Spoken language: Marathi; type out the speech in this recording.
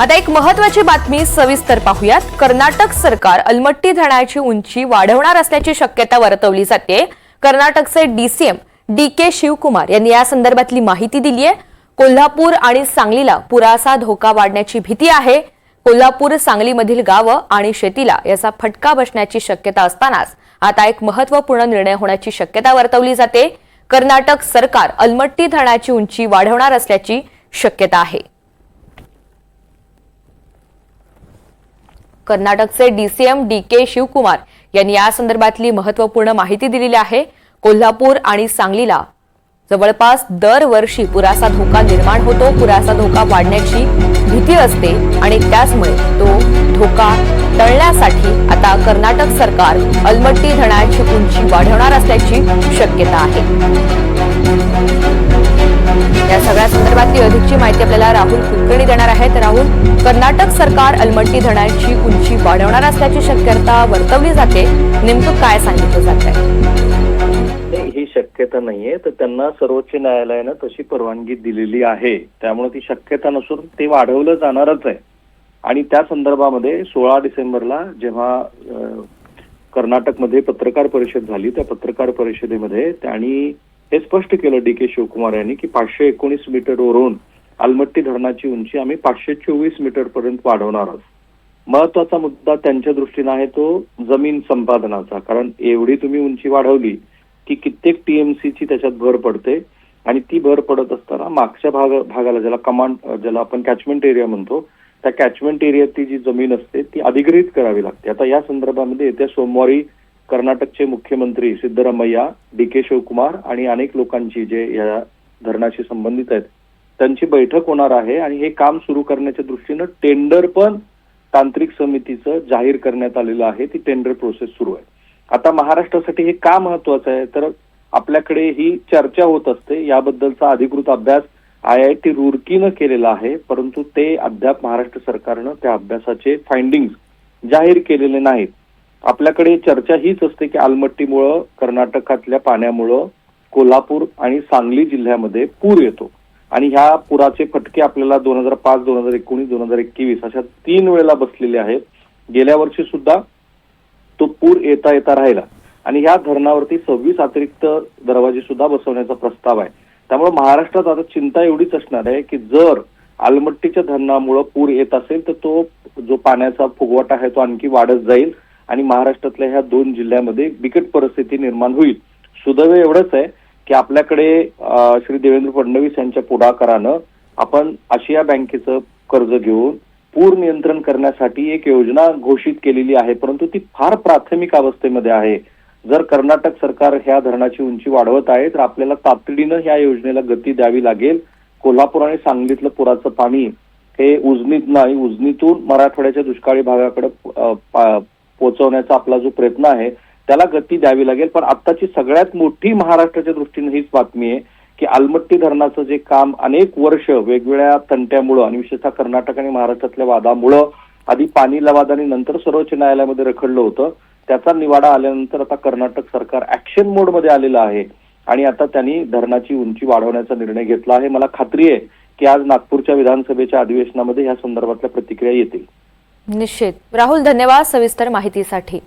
आता एक महत्त्वाची बातमी सविस्तर पाहूयात। कर्नाटक सरकार अलमट्टी धरणाची उंची वाढवणार असल्याची शक्यता वर्तवली जाते। कर्नाटकचे डीसीएम डी.के. शिवकुमार यांनी या संदर्भातली माहिती दिली आहे। कोल्हापूर आणि सांगलीला पुराचा धोका वाढण्याची भीती आहे। कोल्हापूर सांगलीमधील गावं आणि शेतीला याचा फटका बसण्याची शक्यता असतानाच आता एक महत्त्वपूर्ण निर्णय होण्याची शक्यता वर्तवली जाते। कर्नाटक सरकार अलमट्टी धरणाची उंची वाढवणार असल्याची शक्यता आहे। कर्नाटकचे डीसीएम डी.के. शिवकुमार यांनी या संदर्भातली महत्त्वपूर्ण माहिती दिलेली आहे। कोल्हापूर आणि सांगलीला जवळपास दरवर्षी पुराचा धोका निर्माण होतो। पुराचा धोका वाढण्याची भीती असते आणि त्याचमुळे तो धोका टळण्यासाठी आता कर्नाटक सरकार अलमट्टी धरणाची उंची वाढवणार असल्याची शक्यता आहे। या सगळ्या संदर्भातली अधिकची माहिती आपल्याला राहुल कुलकर्णी देणार आहेत। राहुल, कर्नाटक सरकार अलमट्टी धरणाची उंची वाढवणार असल्याची शक्यता वर्तवली जाते, नेमकं काय सांगितलं जात आहे? ही शक्यता नाहीये, तर त्यांना सर्वोच्च न्यायालयानं तशी परवानगी दिलेली आहे, त्यामुळे ती शक्यता नसून ते वाढवलं जाणारच आहे। आणि त्या संदर्भामध्ये 16 डिसेंबरला जेव्हा कर्नाटकमध्ये पत्रकार परिषद झाली, त्या पत्रकार परिषदेमध्ये त्यांनी हे स्पष्ट केलं डी.के. शिवकुमार यांनी की 519 मीटरवरून अलमट्टी धरणाची उंची आम्ही 524 मीटर पर्यंत वाढवणार आहोत। महत्वाचा मुद्दा त्यांच्या दृष्टीने आहे तो जमीन संपादनाचा, कारण एवढी तुम्ही उंची वाढवली की कित्येक टीएमसीची त्याच्यात भर पडते आणि ती भर पडत असताना मागच्या भागाला ज्याला आपण कॅचमेंट एरिया म्हणतो, त्या कॅचमेंट एरियातली जी जमीन असते ती अधिग्रहित करावी लागते। आता या संदर्भामध्ये येत्या सोमवारी कर्नाटकचे मुख्यमंत्री सिद्धरामय्या, डी.के. शिवकुमार आणि अनेक लोकांची जे या धरणाशी संबंधित आहेत त्यांची बैठक होणार आहे आणि हे काम सुरू करण्याच्या दृष्टीनं टेंडर पण तांत्रिक समितीचं जाहीर करण्यात आलेलं आहे। ती टेंडर प्रोसेस सुरू आहे। आता महाराष्ट्रासाठी हे का महत्वाचं आहे, तर आपल्याकडे ही चर्चा होत असते, याबद्दलचा अधिकृत अभ्यास IIT रुड़कीनं केलेला आहे, परंतु ते अद्याप महाराष्ट्र सरकारनं त्या अभ्यासाचे फाइंडिंग्स जाहीर केलेले नाहीत। आपल्याकडे चर्चा हीच असते की अलमट्टीमुळं, कर्नाटकातल्या पाण्यामुळं कोल्हापूर आणि सांगली जिल्ह्यामध्ये पूर येतो आणि ह्या पुराचे फटके आपल्याला 2005, 2019, 2021 अशा 3 वेळेला बसलेले आहेत। गेल्या वर्षी सुद्धा तो पूर येता राहिला आणि ह्या धरणावरती 26 अतिरिक्त दरवाजे सुद्धा बसवण्याचा प्रस्ताव आहे। त्यामुळे महाराष्ट्रात आता चिंता एवढीच असणार आहे की जर अलमट्टीच्या धरणामुळे पूर येत असेल तर तो जो पाण्याचा फुगवटा आहे तो आणखी वाढत जाईल आणि महाराष्ट्रातल्या ह्या 2 जिल्ह्यामध्ये बिकट परिस्थिती निर्माण होईल। सुदैव एवढंच आहे की आपल्याकडे श्री देवेंद्र फडणवीस यांच्या पुढाकारानं आपण आशिया बँकेचं कर्ज घेऊन पूर नियंत्रण करण्यासाठी एक योजना घोषित केलेली आहे, परंतु ती फार प्राथमिक अवस्थेमध्ये आहे। जर कर्नाटक सरकार ह्या धरणाची उंची वाढवत आहे तर आपल्याला तातडीनं ह्या योजनेला गती द्यावी लागेल। कोल्हापूर आणि सांगलीतलं पुराचं पाणी हे उजनीतून मराठवाड्याच्या दुष्काळी भागाकडे पोहोचवण्याचा आपला जो प्रयत्न आहे त्याला गती द्यावी लागेल। पण आत्ताची सगळ्यात मोठी महाराष्ट्राच्या दृष्टीने हीच बातमी आहे की अलमट्टी धरणाचं जे काम अनेक वर्ष वेगवेगळ्या तंट्यामुळं आणि विशेषतः कर्नाटक आणि महाराष्ट्रातल्या वादामुळं आधी पाणी लवाद आणि नंतर सर्वोच्च न्यायालयामध्ये रखडलं होतं, त्याचा निवाडा आल्यानंतर आता कर्नाटक सरकार ऍक्शन मोड मध्ये आलेलं आहे आणि आता त्यांनी धरणाची उंची वाढवण्याचा निर्णय घेतला आहे। मला खात्री आहे की आज नागपूरच्या विधानसभेच्या अधिवेशनामध्ये या संदर्भातल्या प्रतिक्रिया येतील। निश्चित। राहुल, धन्यवाद सविस्तर माहितीसाठी।